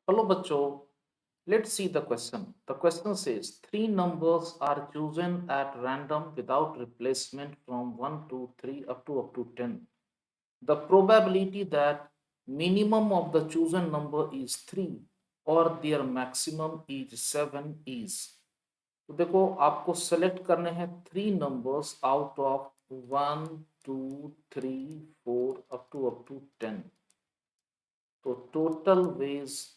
Hello, bachcho. Let's see the question. The question says three numbers are chosen at random without replacement from 1 to 3 up to 10. The probability that minimum of the chosen number is 3 or their maximum is 7 is. तो देखो आपको select करने हैं three numbers out of 1 2 3 4 up to 10. तो total ways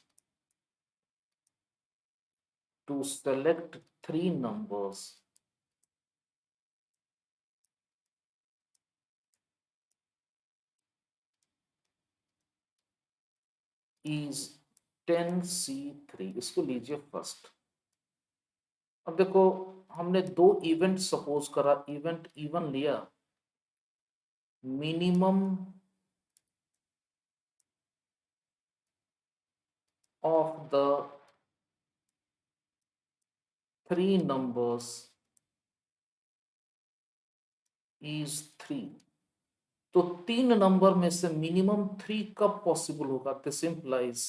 to select three numbers is 10C3। इसको लीजिए first. अब देखो हमने दो इवेंट सपोज करा, इवेंट इवन लिया, minimum of the three numbers is 3। तो तीन नंबर में से मिनिमम 3 कब पॉसिबल होगा? This implies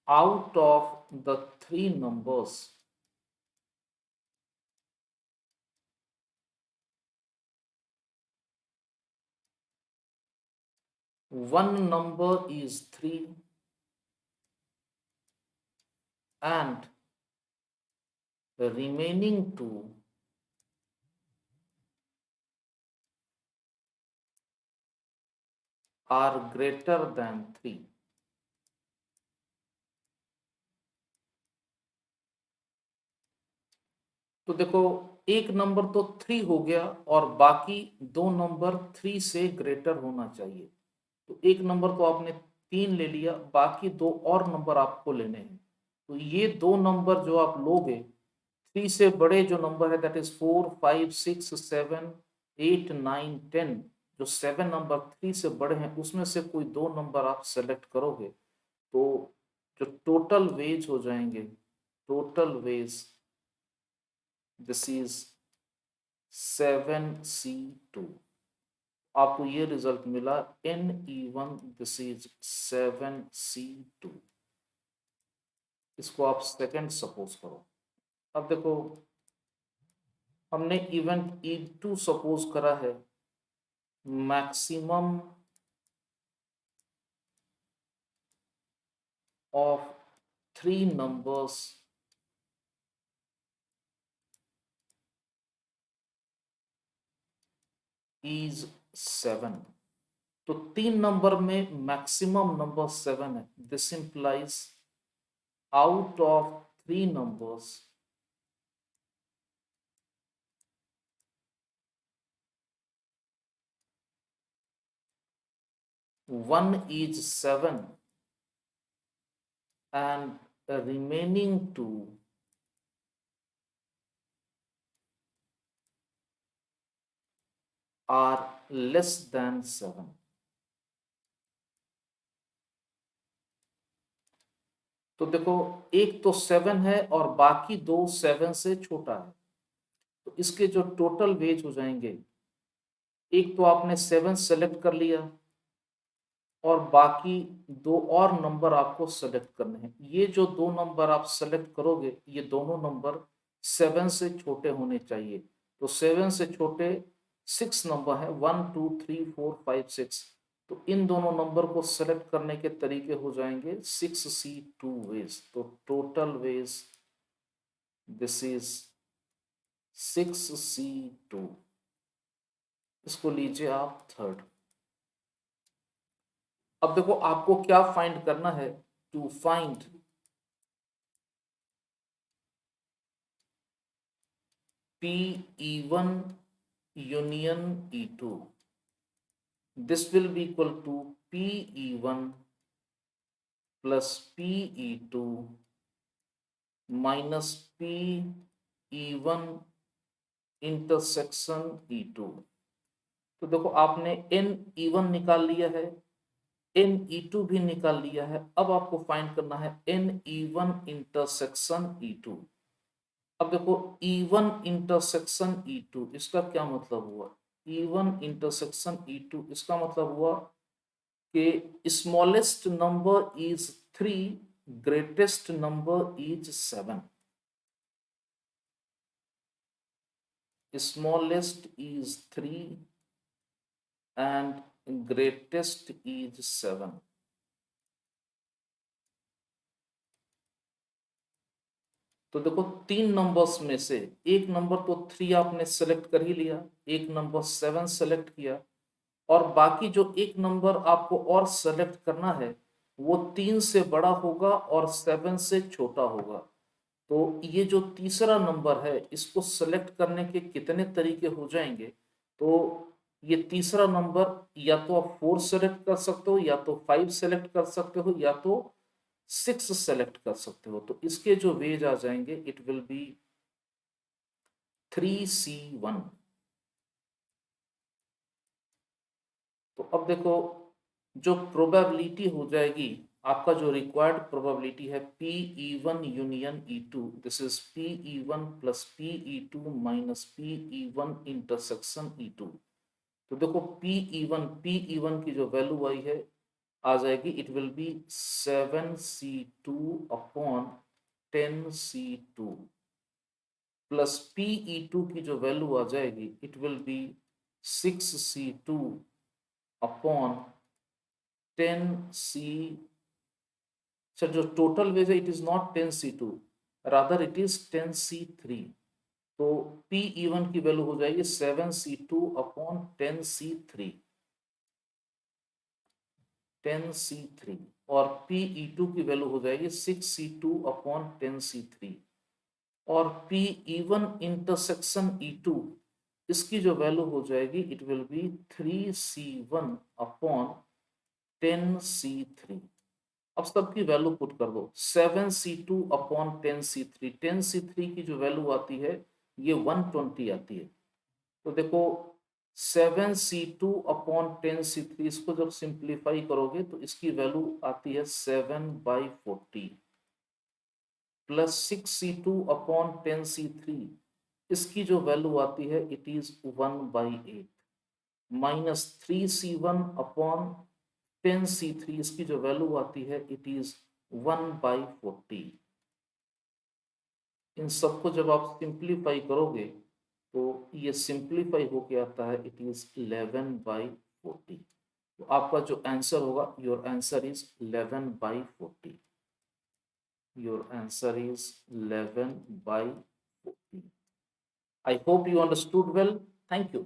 out of the three numbers one number is 3 and the remaining two are greater than 3। तो देखो एक नंबर तो 3 हो गया और बाकी दो नंबर 3 से ग्रेटर होना चाहिए। तो एक नंबर तो आपने 3 ले लिया, बाकी दो और नंबर आपको लेने हैं। तो ये दो नंबर जो आप लोगे, 3 से बड़े जो नंबर है दैट इज 4 5 6 7 8 9 10। जो 7 नंबर 3 से बड़े हैं उसमें से कोई दो नंबर आप सेलेक्ट करोगे तो जो टोटल वेज हो जाएंगे, total ways this is 7C2। आपको ये रिजल्ट मिला Ne1, दिस इज 7C2। इसको आप सेकंड सपोज करो। अब देखो हमने इवेंट E2 सपोज करा है, maximum of three numbers is 7। तो तीन नंबर में मैक्सिमम नंबर 7 है। This implies out of three numbers one is 7 and the remaining two are less than 7। तो देखो एक तो 7 है और बाकी दो 7 से छोटा है। तो इसके जो टोटल वेज हो जाएंगे, एक तो आपने 7 सेलेक्ट कर लिया और बाकी दो और नंबर आपको सेलेक्ट करने हैं। ये जो दो नंबर आप सेलेक्ट करोगे ये दोनों नंबर 7 से छोटे होने चाहिए। तो 7 से छोटे 6 नंबर है, 1 2 3 4 5 6। तो इन दोनों नंबर को सेलेक्ट करने के तरीके हो जाएंगे 6C2 वेज। तो total ways this is 6C2। इसको लीजिए आप थर्ड। अब देखो आपको क्या फाइंड करना है, to find P E1 union E2, this will be equal to Pe1 plus Pe2 minus Pe1 intersection E2। तो देखो आपने Ne1 निकाल लिया है, Ne2 भी निकाल लिया है। अब आपको फाइंड करना है Ne1 इंटरसेक्शन E2। अब देखो E1 इंटरसेक्शन E2 इसका क्या मतलब हुआ? E1 इंटरसेक्शन E2 इसका मतलब हुआ कि smallest number is 3, greatest number is 7. Smallest is 3 and greatest is 7. तो देखो 3 नंबर्स में से एक नंबर तो 3 आपने सेलेक्ट कर ही लिया, एक नंबर 7 सेलेक्ट किया, और बाकी जो एक नंबर आपको और सेलेक्ट करना है वो 3 से बड़ा होगा और 7 से छोटा होगा। तो ये जो तीसरा नंबर है इसको सेलेक्ट करने के कितने तरीके हो जाएंगे? तो ये तीसरा नंबर या तो आप 4 सेलेक्ट कर सकते हो, या तो 5 सेलेक्ट कर सकते हो, या तो 6 सेलेक्ट कर सकते हो। तो इसके जो वेज आ जाएंगे इट विल बी 3C1। तो अब देखो जो प्रोबेबिलिटी हो जाएगी, आपका जो रिक्वायर्ड प्रोबेबिलिटी है PE1 union E2, this is PE1 plus PE2 minus PE1 intersection E2। तो देखो PE1 की जो वैल्यू आई है आ जाएगी, it will be 7C2 upon 10C2 plus PE2 की जो वैल्यू आ जाएगी it will be 6C2 upon 10C। Sir जो टोटल वेज है it is not 10C2, rather it is 10C3। तो PE1 की वैल्यू हो जाएगी 7C2 अपॉन 10C3 और PE2 की वैल्यू हो जाएगी 6C2 अपॉन 10C3 और PE1 इंटरसेक्शन E2 इसकी जो वैल्यू हो जाएगी it will be 3C1 upon 10C3। अब सबकी वैल्यू पुट कर दो, 7C2 अपॉन 10C3, 10C3 की जो वैल्यू आती है ये 120 आती है। तो देखो 7C2 अपॉन 10C3 इसको जब सिंप्लीफाई करोगे तो इसकी वैल्यू आती है 7/40 प्लस 6C2 अपॉन 10C3 इसकी जो वैल्यू आती है it is 1/8 minus 3C1 upon 10C3 इसकी जो वैल्यू आती है इट इज 1/40। इन सबको जब आप सिंप्लीफाई करोगे तो ये सिंप्लीफाई होके आता है इट इज 11/40। तो आपका जो आंसर होगा, your answer is 11/40। Your answer is 11/40। I hope you understood well. Thank you.